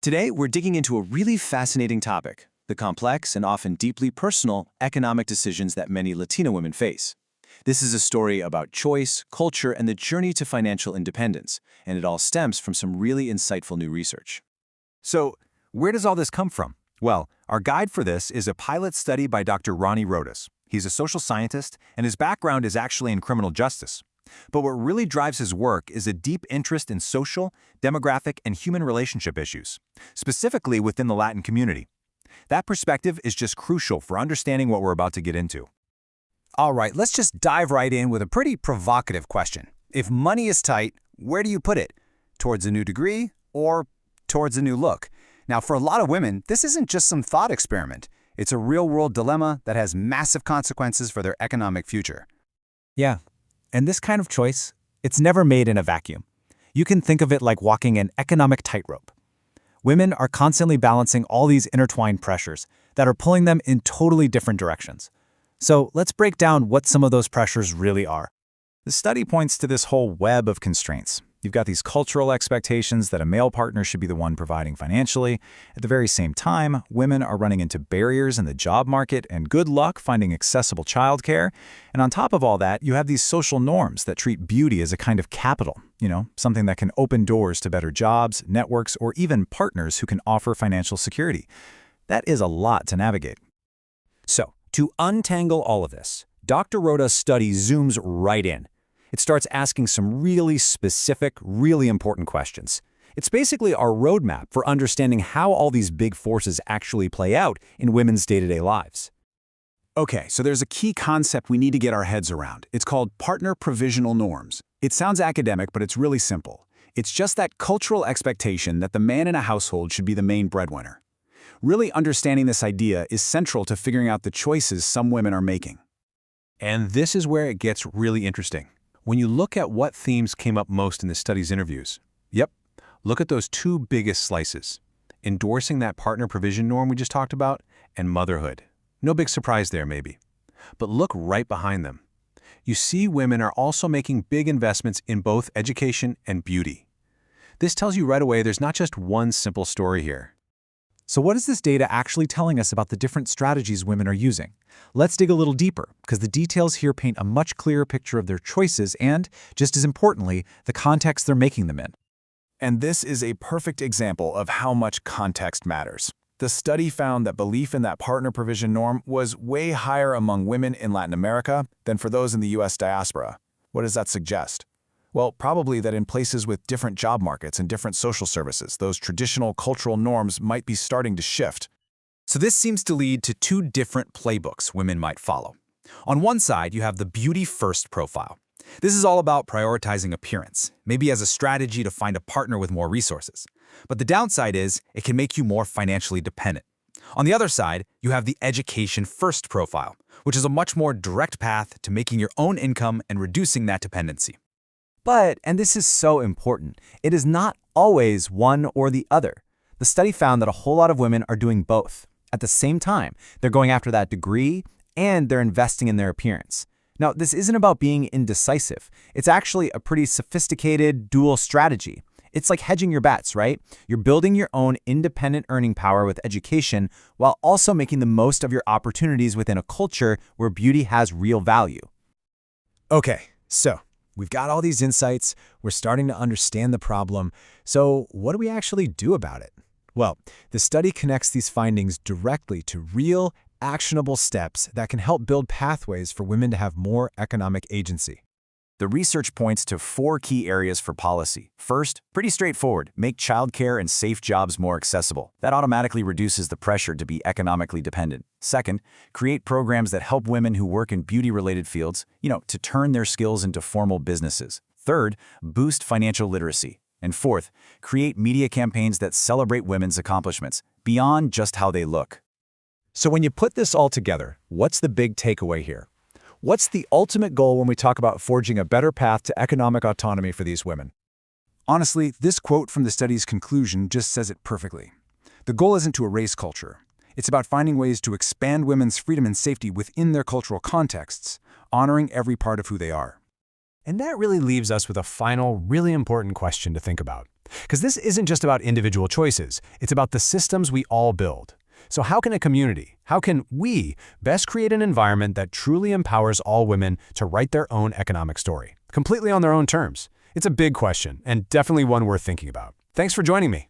Today, we're digging into a really fascinating topic, the complex and often deeply personal economic decisions that many Latina women face. This is a story about choice, culture, and the journey to financial independence, and it all stems from some really insightful new research. So, where does all this come from? Well, our guide for this is a pilot study by Dr. Ronnie Rodas. He's a social scientist, and his background is actually in criminal justice. But what really drives his work is a deep interest in social, demographic, and human relationship issues, specifically within the Latin community. That perspective is just crucial for understanding what we're about to get into. All right, let's just dive right in with a pretty provocative question. If money is tight, where do you put it? Towards a new degree or towards a new look? Now, for a lot of women, this isn't just some thought experiment. It's a real-world dilemma that has massive consequences for their economic future. Yeah, and this kind of choice, it's never made in a vacuum. You can think of it like walking an economic tightrope. Women are constantly balancing all these intertwined pressures that are pulling them in totally different directions. So let's break down what some of those pressures really are. The study points to this whole web of constraints. You've got these cultural expectations that a male partner should be the one providing financially. At the very same time, women are running into barriers in the job market and good luck finding accessible childcare. And on top of all that, you have these social norms that treat beauty as a kind of capital, something that can open doors to better jobs, networks, or even partners who can offer financial security. That is a lot to navigate. So, to untangle all of this, Dr. Roda's study zooms right in. It starts asking some really specific, really important questions. It's basically our roadmap for understanding how all these big forces actually play out in women's day-to-day lives. Okay, so there's a key concept we need to get our heads around. It's called partner provisional norms. It sounds academic, but it's really simple. It's just that cultural expectation that the man in a household should be the main breadwinner. Really understanding this idea is central to figuring out the choices some women are making. And this is where it gets really interesting. When you look at what themes came up most in the study's interviews, look at those two biggest slices, endorsing that partner provision norm we just talked about, and motherhood. No big surprise there, maybe. But look right behind them. You see women are also making big investments in both education and beauty. This tells you right away there's not just one simple story here. So what is this data actually telling us about the different strategies women are using? Let's dig a little deeper, because the details here paint a much clearer picture of their choices and, just as importantly, the context they're making them in. And this is a perfect example of how much context matters. The study found that belief in that partner provision norm was way higher among women in Latin America than for those in the US diaspora. What does that suggest? Well, probably that in places with different job markets and different social services, those traditional cultural norms might be starting to shift. So this seems to lead to two different playbooks women might follow. On one side, you have the beauty-first profile. This is all about prioritizing appearance, maybe as a strategy to find a partner with more resources. But the downside is it can make you more financially dependent. On the other side, you have the education-first profile, which is a much more direct path to making your own income and reducing that dependency. But, and this is so important, it is not always one or the other. The study found that a whole lot of women are doing both. At the same time, they're going after that degree and they're investing in their appearance. Now, this isn't about being indecisive. It's actually a pretty sophisticated dual strategy. It's like hedging your bets, right? You're building your own independent earning power with education while also making the most of your opportunities within a culture where beauty has real value. Okay, so we've got all these insights, we're starting to understand the problem, so what do we actually do about it? Well, the study connects these findings directly to real, actionable steps that can help build pathways for women to have more economic agency. The research points to 4 key areas for policy. First, pretty straightforward, make childcare and safe jobs more accessible. That automatically reduces the pressure to be economically dependent. Second, create programs that help women who work in beauty-related fields, to turn their skills into formal businesses. Third, boost financial literacy. And fourth, create media campaigns that celebrate women's accomplishments, beyond just how they look. So when you put this all together, what's the big takeaway here? What's the ultimate goal when we talk about forging a better path to economic autonomy for these women? Honestly, this quote from the study's conclusion just says it perfectly. The goal isn't to erase culture. It's about finding ways to expand women's freedom and safety within their cultural contexts, honoring every part of who they are. And that really leaves us with a final, really important question to think about. Because this isn't just about individual choices, it's about the systems we all build. So how can a community, how can we best create an environment that truly empowers all women to write their own economic story, completely on their own terms? It's a big question, and definitely one worth thinking about. Thanks for joining me.